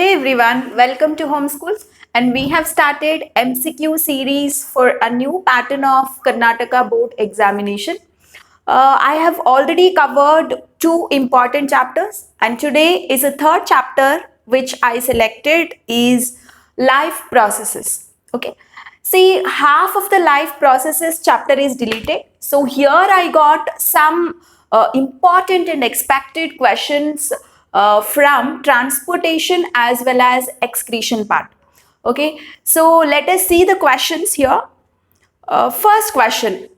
Hey everyone, welcome to Homeschools, and we have started MCQ series for a new pattern of Karnataka board examination. I have already covered two important chapters, and today is a third chapter which I selected is life processes. Okay, see, half of the life processes chapter is deleted, so here I got some important and expected questions from transportation as well as excretion part. Okay, so let us see the questions here. First question,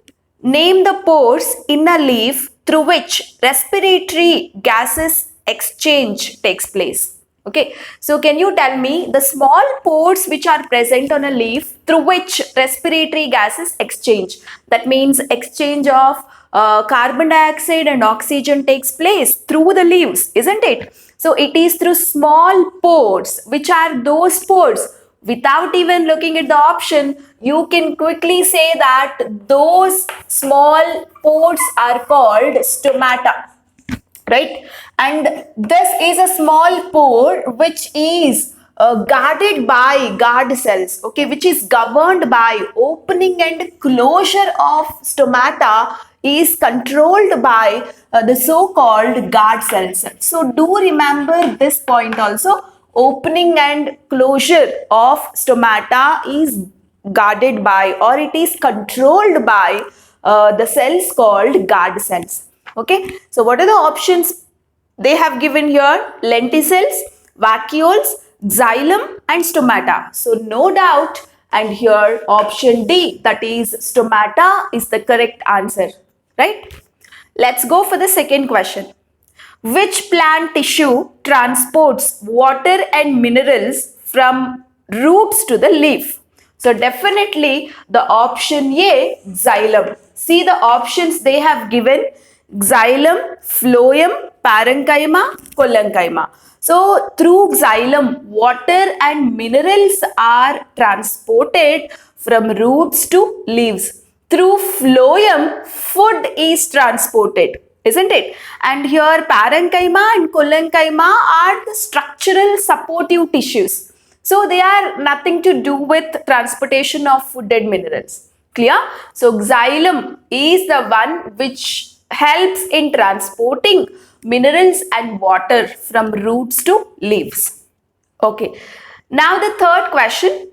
name the pores in a leaf through which respiratory gases exchange takes place. Okay, so can you tell me the small pores which are present on a leaf through which respiratory gases exchange? That means exchange of carbon dioxide and oxygen takes place through the leaves, isn't it? So it is through small pores. Which are those pores? Without even looking at the option, you can quickly say that those small pores are called stomata, right? And this is a small pore which is guarded by guard cells, okay, which is governed by opening and closure of stomata is controlled by the so-called guard cells. So do remember this point also. Opening and closure of stomata is guarded by, or it is controlled by the cells called guard cells. Okay, so what are the options they have given here? Lenticels, vacuoles, xylem and stomata. So no doubt, and here option D, that is stomata, is the correct answer, right? Let's go for the second question. Which plant tissue transports water and minerals from roots to the leaf? So definitely the option A, xylem. See the options they have given: xylem, phloem, parenchyma, collenchyma. So through xylem, water and minerals are transported from roots to leaves. Through phloem, food is transported, isn't it? And here parenchyma and collenchyma are the structural supportive tissues. So they are nothing to do with transportation of food and minerals. Clear? So xylem is the one which helps in transporting minerals and water from roots to leaves. Okay. Now the third question.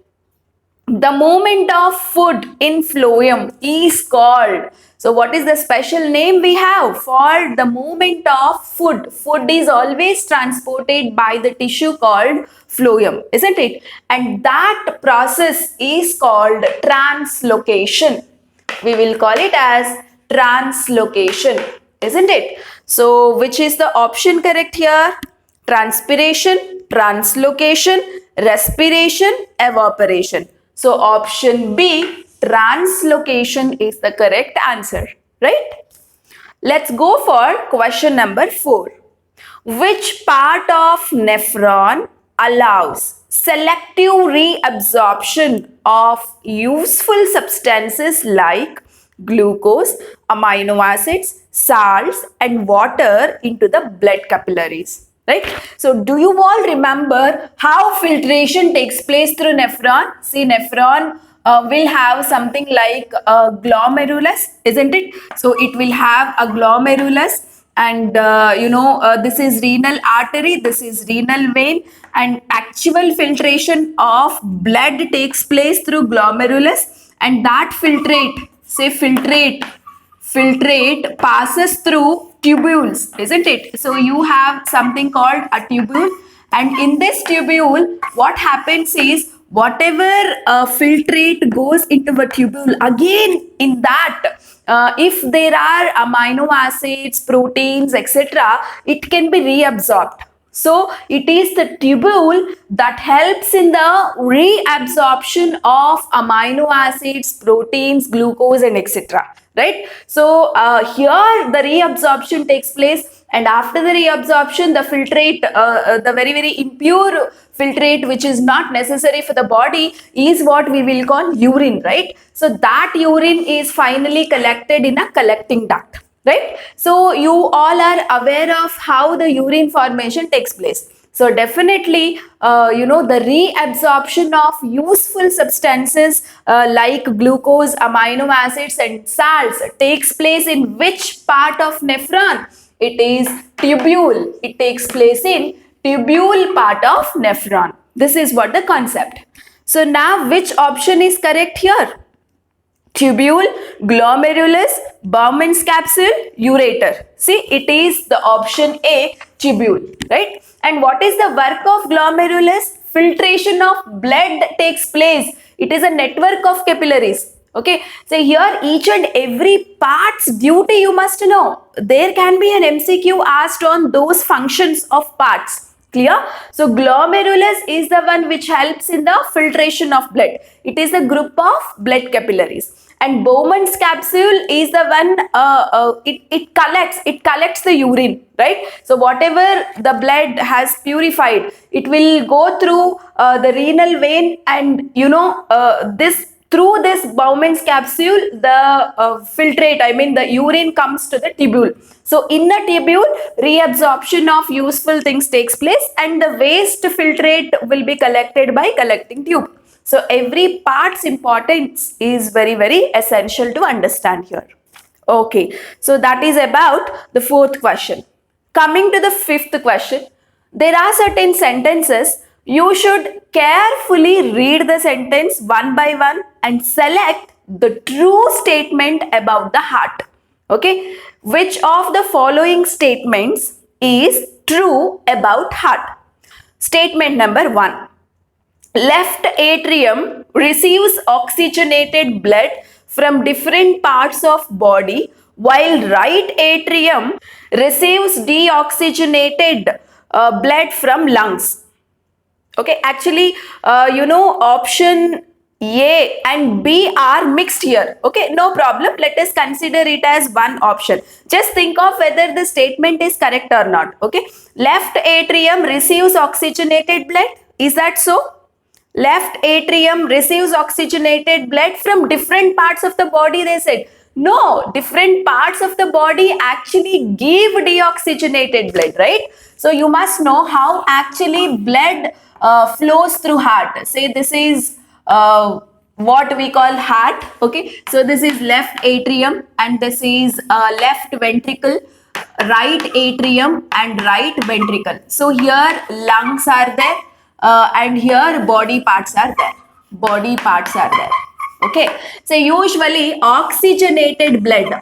The movement of food in phloem is called. So what is the special name we have for the movement of food? Food is always transported by the tissue called phloem, isn't it? And that process is called translocation. We will call it as translocation, isn't it? So which is the option correct here? Transpiration, translocation, respiration, evaporation. So option B, translocation is the correct answer, right? Let's go for question number 4. Which part of nephron allows selective reabsorption of useful substances like glucose, amino acids, salts and water into the blood capillaries? Right? So do you all remember how filtration takes place through nephron? See, nephron will have something like a glomerulus, isn't it? So it will have a glomerulus, and this is renal artery, this is renal vein, and actual filtration of blood takes place through glomerulus, and that filtrate passes through tubules, isn't it? So you have something called a tubule, and in this tubule what happens is whatever filtrate goes into a tubule, again in that if there are amino acids, proteins, etc., it can be reabsorbed. So it is the tubule that helps in the reabsorption of amino acids, proteins, glucose and etc. Right? So here the reabsorption takes place, and after the reabsorption the filtrate, the very impure filtrate which is not necessary for the body is what we will call urine, right? So that urine is finally collected in a collecting duct, right? So you all are aware of how the urine formation takes place. So definitely, the reabsorption of useful substances like glucose, amino acids, and salts takes place in which part of nephron? It is tubule. It takes place in tubule part of nephron. This is what the concept. So now which option is correct here? Tubule, glomerulus, Bowman's capsule, ureter. See, it is the option A, tubule, right? And what is the work of glomerulus? Filtration of blood takes place. It is a network of capillaries. Okay, so here each and every part's duty you must know. There can be an MCQ asked on those functions of parts. Clear? So glomerulus is the one which helps in the filtration of blood. It is a group of blood capillaries. And Bowman's capsule is the one it collects the urine, right? So whatever the blood has purified, it will go through the renal vein, and this through this Bowman's capsule, the the urine comes to the tubule. So in the tubule, reabsorption of useful things takes place, and the waste filtrate will be collected by collecting tube. So every part's importance is very, very essential to understand here. Okay, so that is about the fourth question. Coming to the fifth question, there are certain sentences. You should carefully read the sentence one by one and select the true statement about the heart. Okay, which of the following statements is true about heart? Statement number 1. Left atrium receives oxygenated blood from different parts of body, while right atrium receives deoxygenated blood from lungs. Okay, actually, option A and B are mixed here. Okay, no problem. Let us consider it as one option. Just think of whether the statement is correct or not. Okay, left atrium receives oxygenated blood. Is that so? Left atrium receives oxygenated blood from different parts of the body, they said. No, different parts of the body actually give deoxygenated blood, right? So you must know how actually blood flows through heart. Say this is what we call heart. Okay, so this is left atrium and this is left ventricle, right atrium and right ventricle. So here lungs are there. And here body parts are there. Body parts are there. Okay. So usually oxygenated blood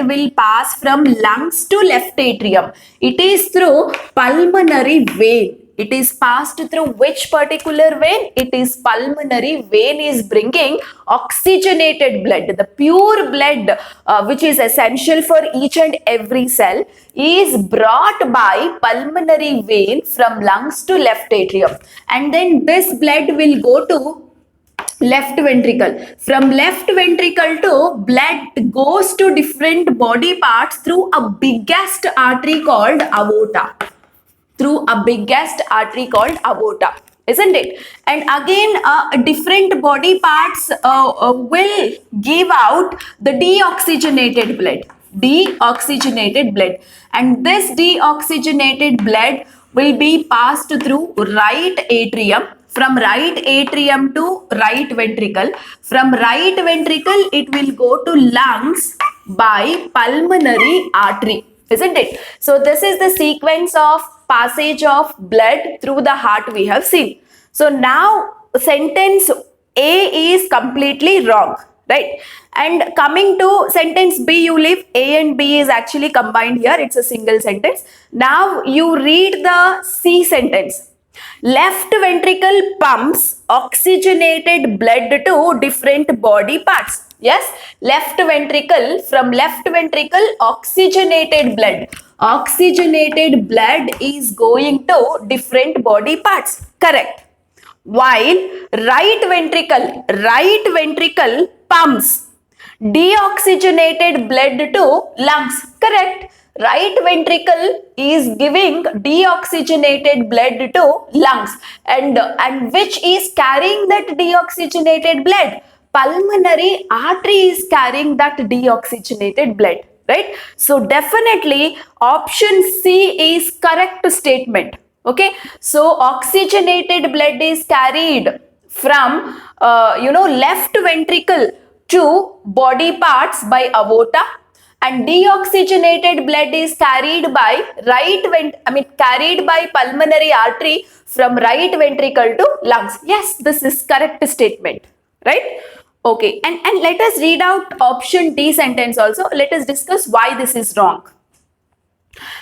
will pass from lungs to left atrium. It is through pulmonary vein. It is passed through which particular vein? It is pulmonary vein is bringing oxygenated blood. The pure blood which is essential for each and every cell is brought by pulmonary vein from lungs to left atrium. And then this blood will go to left ventricle. From left ventricle to blood goes to different body parts through a biggest artery called aorta. Isn't it? And again different body parts will give out the deoxygenated blood, and this deoxygenated blood will be passed through right atrium. From right atrium to right ventricle. From right ventricle it will go to lungs by pulmonary artery, isn't it? So this is the sequence of passage of blood through the heart we have seen. So now sentence A is completely wrong, right? And coming to sentence B, you leave A and B is actually combined here. It's a single sentence. Now you read the C sentence. Left ventricle pumps oxygenated blood to different body parts. Yes, left ventricle, from left ventricle oxygenated blood. Oxygenated blood is going to different body parts. Correct. While right ventricle pumps deoxygenated blood to lungs. Correct. Right ventricle is giving deoxygenated blood to lungs, and which is carrying that deoxygenated blood? Pulmonary artery is carrying that deoxygenated blood. right? So definitely option C is correct statement. Okay, so oxygenated blood is carried from left ventricle to body parts by aorta, and deoxygenated blood is carried by carried by pulmonary artery from right ventricle to lungs. Yes, this is correct statement, right? Okay, and let us read out option D sentence also. Let us discuss why this is wrong.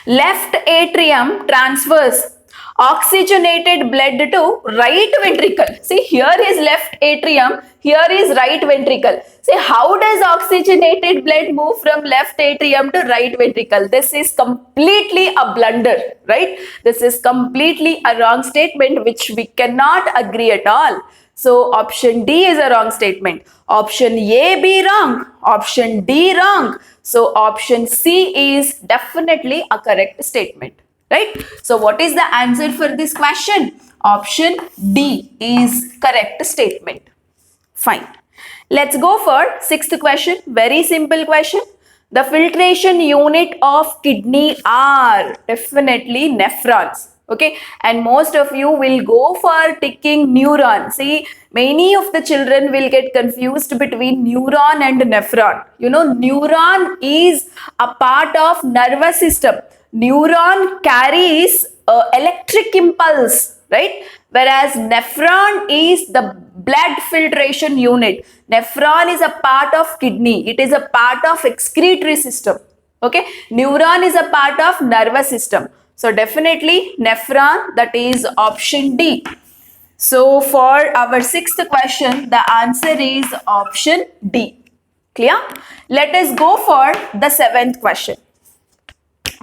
Left atrium transfers oxygenated blood to right ventricle. See, here is left atrium, here is right ventricle. See, how does oxygenated blood move from left atrium to right ventricle? This is completely a blunder, right? This is completely a wrong statement which we cannot agree at all. So option D is a wrong statement. Option A, B wrong. Option D wrong. So option C is definitely a correct statement, right? So what is the answer for this question? Option D is correct statement. Fine. Let's go for sixth question. Very simple question. The filtration unit of kidney are definitely nephrons. Okay, and most of you will go for ticking neuron. See, many of the children will get confused between neuron and nephron. You know, neuron is a part of nervous system. Neuron carries electric impulse, right? Whereas nephron is the blood filtration unit. Nephron is a part of kidney. It is a part of excretory system. Okay, neuron is a part of nervous system. So definitely nephron, that is option D. So for our sixth question, the answer is option D. Clear? Let us go for the seventh question.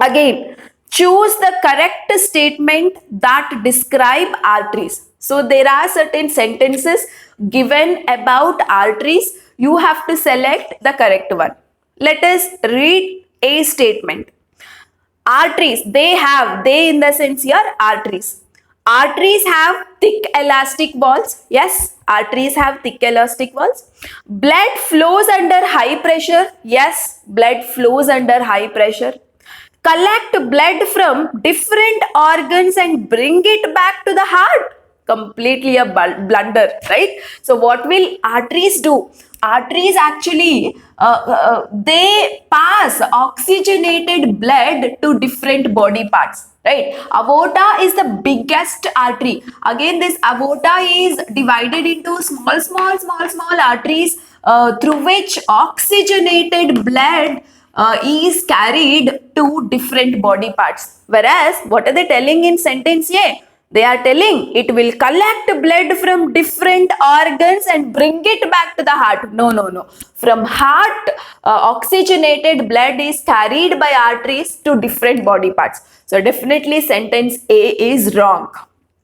Again, choose the correct statement that describe arteries. So there are certain sentences given about arteries. You have to select the correct one. Let us read a statement. Arteries, they in the sense here, arteries. Arteries have thick elastic walls. Yes, arteries have thick elastic walls. Blood flows under high pressure. Yes, blood flows under high pressure. Collect blood from different organs and bring it back to the heart. Completely a blunder, right? So what will arteries do? Arteries actually they pass oxygenated blood to different body parts, right? Aorta is the biggest artery. Again, this aorta is divided into small arteries through which oxygenated blood is carried to different body parts. Whereas, what are they telling in sentence A? They are telling it will collect blood from different organs and bring it back to the heart. No. From heart, oxygenated blood is carried by arteries to different body parts. So definitely sentence A is wrong.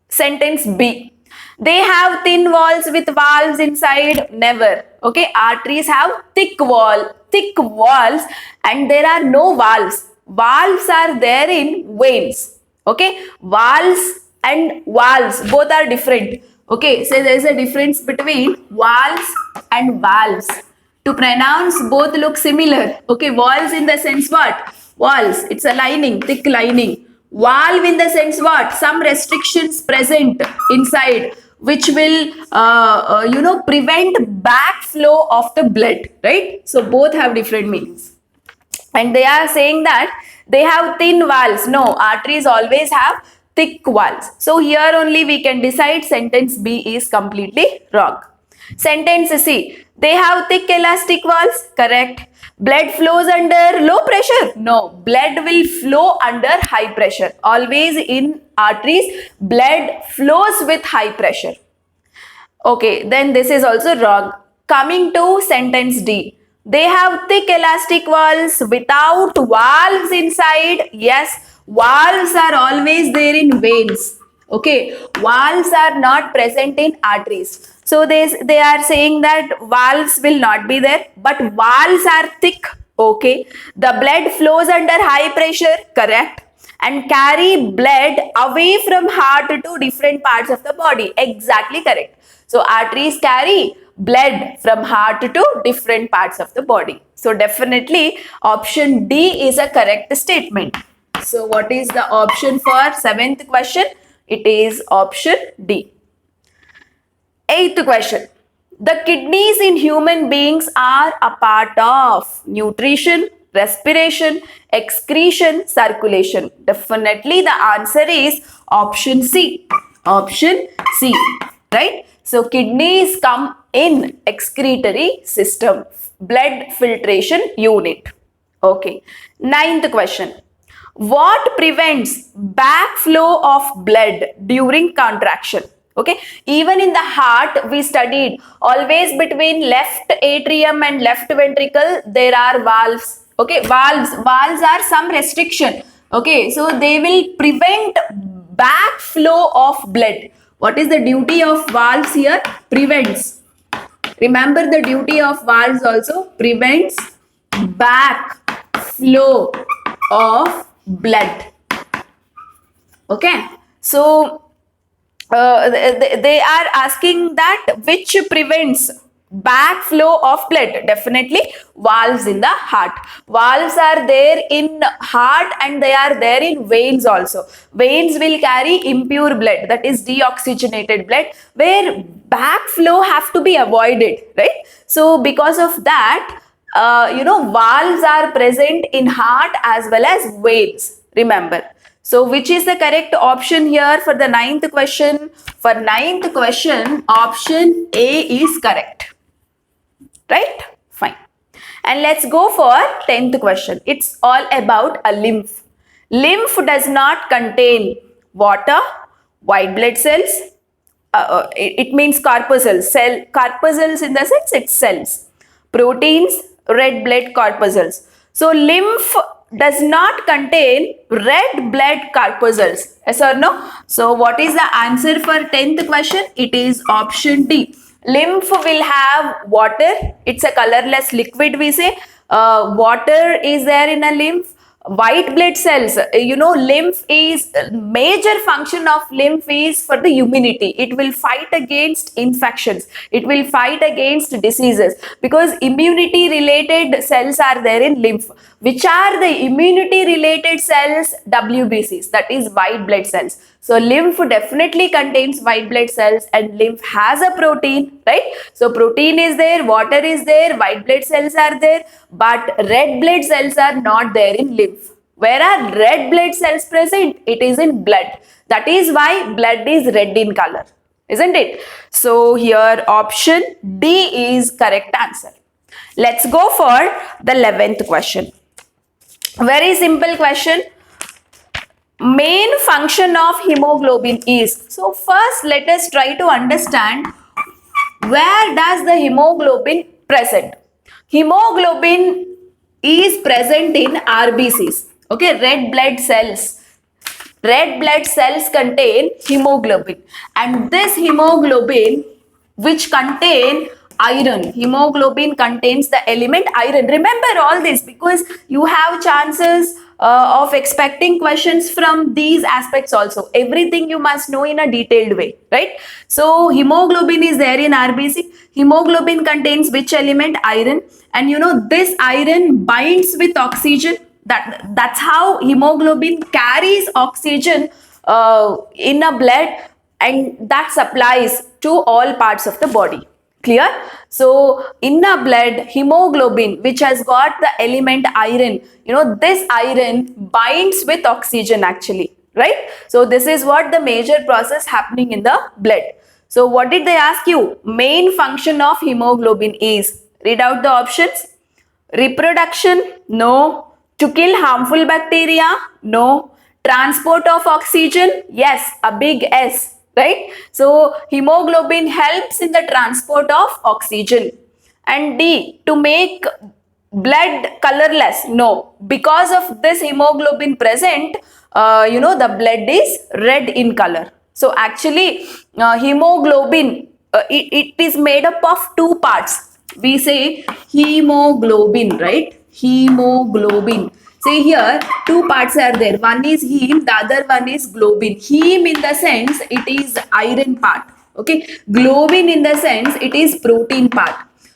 Sentence B. They have thin walls with valves inside. Never. Okay, arteries have thick walls, and there are no valves. Valves are there in veins. Okay, valves and valves both are different. Okay, so there is a difference between valves and valves. To pronounce, both look similar. Okay, valves in the sense what? Walls, it's a lining, thick lining. Valve in the sense what? Some restrictions present inside which will prevent backflow of the blood, right? So both have different meanings. And they are saying that they have thin walls. No, arteries always have thick walls. So here only we can decide sentence B is completely wrong. Sentence C. They have thick elastic walls. Correct. Blood flows under low pressure. No, blood will flow under high pressure. Always in arteries, blood flows with high pressure. Okay, then this is also wrong. Coming to sentence D. They have thick elastic walls without valves inside. Yes, valves are always there in veins. Okay, valves are not present in arteries. So they are saying that valves will not be there, but valves are thick. Okay, the blood flows under high pressure. Correct. And carry blood away from heart to different parts of the body. Exactly correct. So arteries carry blood from heart to different parts of the body. So definitely option D is a correct statement. So what is the option for seventh question? It is option D. Eighth question. The kidneys in human beings are a part of nutrition, respiration, excretion, circulation. Definitely the answer is option C. Option C, right? So kidneys come in excretory system, blood filtration unit. Okay. Ninth question. What prevents backflow of blood during contraction? Okay, even in the heart we studied always between left atrium and left ventricle there are valves. Okay, valves are some restriction. Okay, so they will prevent backflow of blood. What is the duty of valves here? Prevents. Remember the duty of valves also, prevents backflow of blood. Okay, so they are asking that which prevents backflow of blood. Definitely valves in the heart. Valves are there in heart and they are there in veins also. Veins will carry impure blood, that is deoxygenated blood, where backflow have to be avoided, right? So because of that, valves are present in heart as well as veins. Remember. So which is the correct option here for the ninth question? For ninth question, option A is correct. Right? Fine. And let's go for 10th question. It's all about a lymph. Lymph does not contain water, white blood cells. It means corpuscles. Corpuscles in the sense it's cells. Proteins, red blood corpuscles. So lymph does not contain red blood corpuscles. Yes or no? So what is the answer for 10th question? It is option D. Lymph will have water. It's a colorless liquid, we say. Water is there in a lymph. White blood cells, lymph is major function of lymph is for the immunity. It will fight against infections. It will fight against diseases because immunity related cells are there in lymph. Which are the immunity related cells? WBCs, that is white blood cells. So lymph definitely contains white blood cells and lymph has a protein, right? So protein is there, water is there, white blood cells are there, but red blood cells are not there in lymph. Where are red blood cells present? It is in blood. That is why blood is red in color, isn't it? So here option D is correct answer. Let's go for the 11th question. Very simple question. Main function of hemoglobin is. So first let us try to understand where does the hemoglobin present. Hemoglobin is present in RBCs. Okay, red blood cells. Red blood cells contain hemoglobin and this hemoglobin which contain iron. Hemoglobin contains the element iron. Remember all this because you have chances of expecting questions from these aspects also. Everything you must know in a detailed way, right? So hemoglobin is there in RBC. Hemoglobin contains which element? Iron. And this iron binds with oxygen. That's how hemoglobin carries oxygen in a blood and that supplies to all parts of the body. Clear? So in a blood, hemoglobin which has got the element iron, this iron binds with oxygen actually, right? So this is what the major process happening in the blood. So what did they ask you? Main function of hemoglobin is. Read out the options. Reproduction? No. To kill harmful bacteria? No. Transport of oxygen? Yes, a big S. Right? So hemoglobin helps in the transport of oxygen. And D, to make blood colorless. No, because of this hemoglobin present, the blood is red in color. So actually hemoglobin, it is made up of two parts. We say hemoglobin, right? Hemoglobin. See here, two parts are there. One is heme, the other one is globin. Heme in the sense, it is iron part. Okay, globin in the sense it is protein part.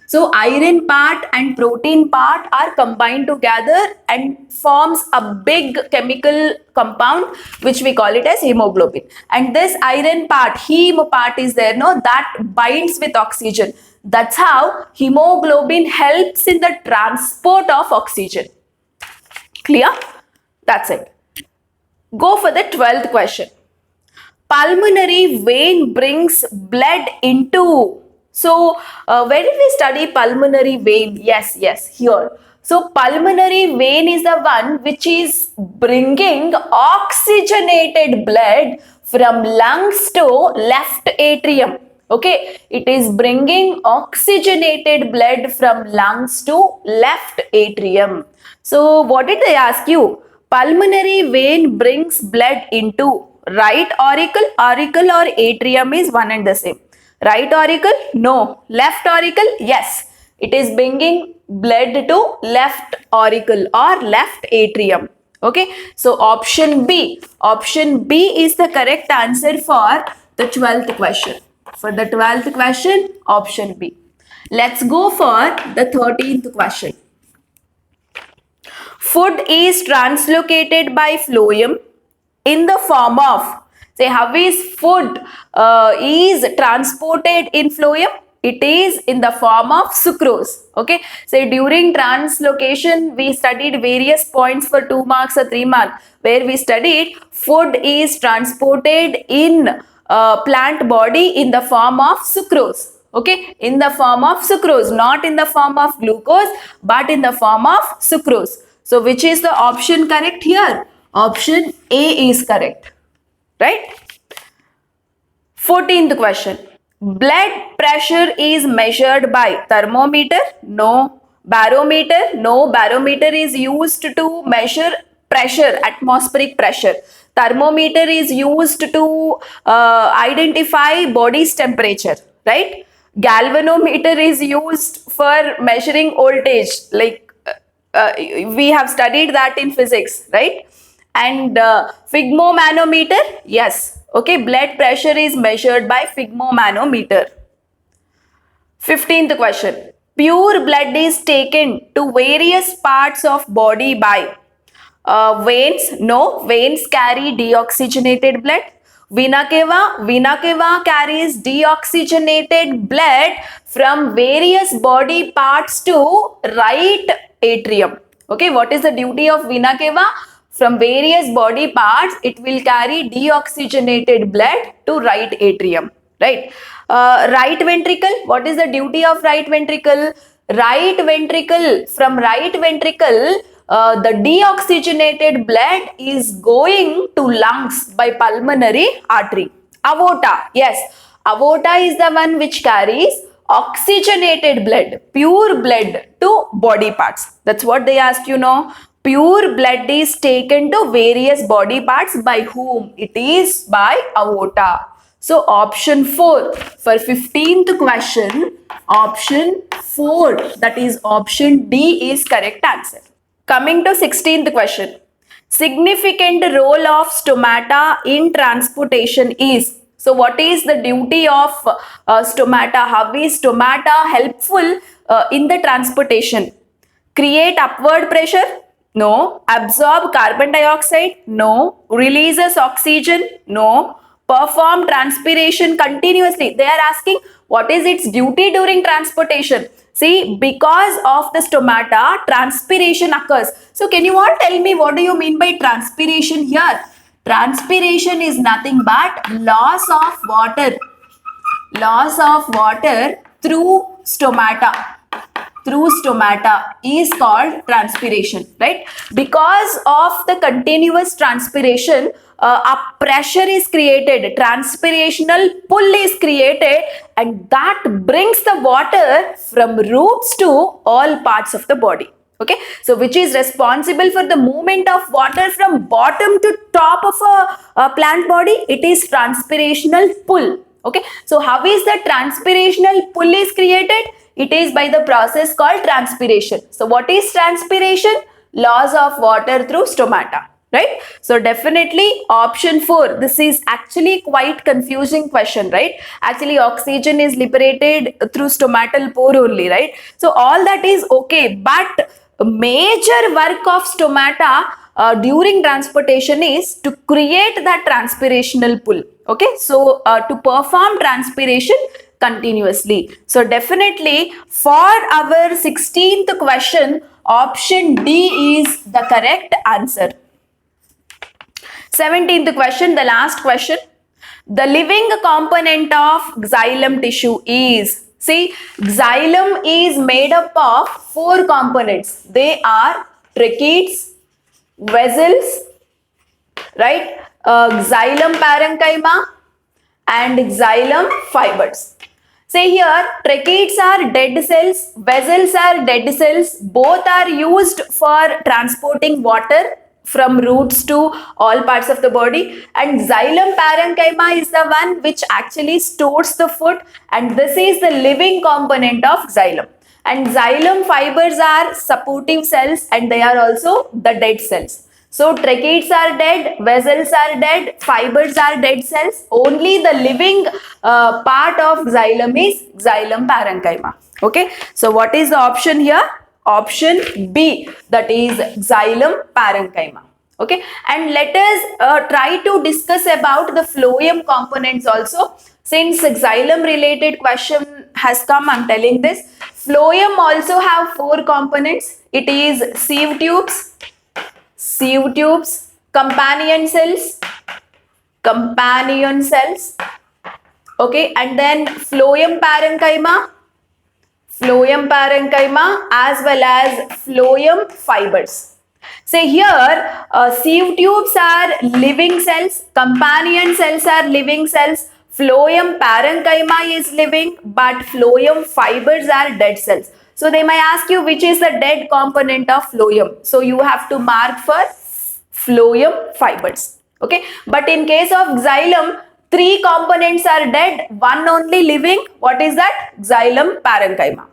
So iron part and protein part are combined together and forms a big chemical compound which we call it as hemoglobin. And this iron part, heme part is there, no, that binds with oxygen. That's how hemoglobin helps in the transport of oxygen. Clear? That's it. Go for the 12th question. Pulmonary vein brings blood into. So, where did we study pulmonary vein? Yes, here. So, pulmonary vein is the one which is bringing oxygenated blood from lungs to left atrium. Okay, it is bringing oxygenated blood from lungs to left atrium. So, what did they ask you? Pulmonary vein brings blood into right auricle. Auricle or atrium is one and the same. Right auricle? No. Left auricle? Yes. It is bringing blood to left auricle or left atrium. Okay. So option B. Option B is the correct answer for the 12th question. For the 12th question, option B. Let's go for the 13th question. Food is translocated by phloem in the form of, say, how is food is transported in phloem? It is in the form of sucrose. Okay, so during translocation we studied various points for 2 marks or 3 marks, where we studied food is transported in plant body in the form of sucrose. Okay, in the form of sucrose, not in the form of glucose, but in the form of sucrose. So which is the option correct here? Option A is correct. Right? 14th question. Blood pressure is measured by thermometer? No. Barometer? No. Barometer is used to measure pressure, atmospheric pressure. Thermometer is used to identify body's temperature. Right? Galvanometer is used for measuring voltage, like we have studied that in physics, right? And phygmomanometer, yes. Okay, blood pressure is measured by phygmomanometer. 15th question. Pure blood is taken to various parts of body by veins? No, veins carry deoxygenated blood. Vena cava carries deoxygenated blood from various body parts to right atrium. Okay, what is the duty of vena cava? From various body parts, it will carry deoxygenated blood to right atrium. Right. Right ventricle, what is the duty of right ventricle? Right ventricle, from right ventricle, the deoxygenated blood is going to lungs by pulmonary artery. Aorta, yes, aorta is the one which carries oxygenated blood, pure blood to body parts. That's what they asked, you know. Pure blood is taken to various body parts by whom? It is by aorta. So option 4 for 15th question, option 4, that is option D is correct answer. Coming to 16th question. Significant role of stomata in transportation is. So what is the duty of stomata? How is stomata helpful in the transportation? Create upward pressure? No. Absorb carbon dioxide? No. Releases oxygen? No. Perform transpiration continuously. They are asking what is its duty during transportation. See, because of the stomata, transpiration occurs. So can you all tell me what do you mean by transpiration here? Transpiration is nothing but loss of water. Loss of water through stomata. Through stomata is called transpiration, right? Because of the continuous transpiration, a pressure is created, transpirational pull is created, and that brings the water from roots to all parts of the body. Okay, so which is responsible for the movement of water from bottom to top of a plant body? It is transpirational pull. Okay, so how is the transpirational pull is created? It is by the process called transpiration. So what is transpiration? Loss of water through stomata, right? So definitely option 4. This is actually quite confusing question, right? Actually oxygen is liberated through stomatal pore only, right? So all that is okay, but major work of stomata during transportation is to create that transpirational pull. Okay, so to perform transpiration continuously. So definitely for our 16th question, option D is the correct answer. 17th question, the last question. The living component of xylem tissue is, see, xylem is made up of 4 components. They are tracheids, vessels, right? Xylem parenchyma and xylem fibers. Say here, tracheids are dead cells, vessels are dead cells, both are used for transporting water from roots to all parts of the body, and xylem parenchyma is the one which actually stores the food, and this is the living component of xylem. And xylem fibers are supportive cells and they are also the dead cells. So tracheids are dead, vessels are dead, fibers are dead cells. Only the living part of xylem is xylem parenchyma. Okay. So what is the option here? Option B, that is xylem parenchyma. Okay. And let us try to discuss about the phloem components also. Since xylem related question has come, I'm telling this. Phloem also have 4 components. It is sieve tubes, companion cells, okay, and then phloem parenchyma as well as phloem fibers. Say here, sieve tubes are living cells, companion cells are living cells, phloem parenchyma is living, but phloem fibers are dead cells. So they may ask you which is the dead component of phloem. So you have to mark for phloem fibers. Okay, but in case of xylem, 3 components are dead, 1 only living. What is that? Xylem parenchyma.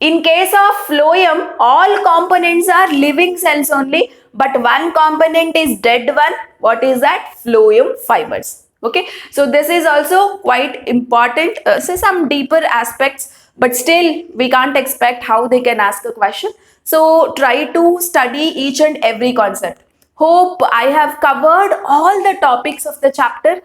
In case of phloem, all components are living cells only, but 1 component is dead one. What is that? Phloem fibers. Okay, so this is also quite important. So some deeper aspects, but still we can't expect how they can ask a question. So try to study each and every concept. Hope I have covered all the topics of the chapter.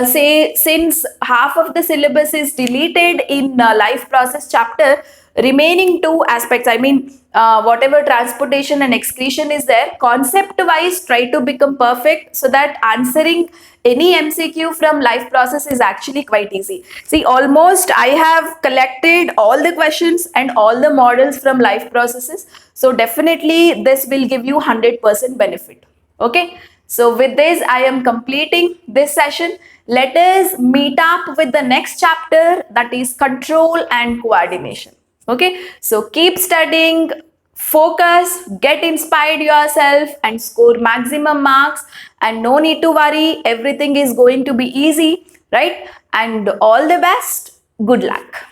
Say since half of the syllabus is deleted in life process chapter, remaining 2 aspects, I mean whatever transportation and excretion is there, concept wise try to become perfect so that answering any MCQ from life process is actually quite easy. See, almost I have collected all the questions and all the models from life processes. So definitely this will give you 100% benefit. Okay. So with this, I am completing this session. Let us meet up with the next chapter, that is control and coordination. Okay. So keep studying, focus, get inspired yourself and score maximum marks, and no need to worry. Everything is going to be easy, right? And all the best. Good luck.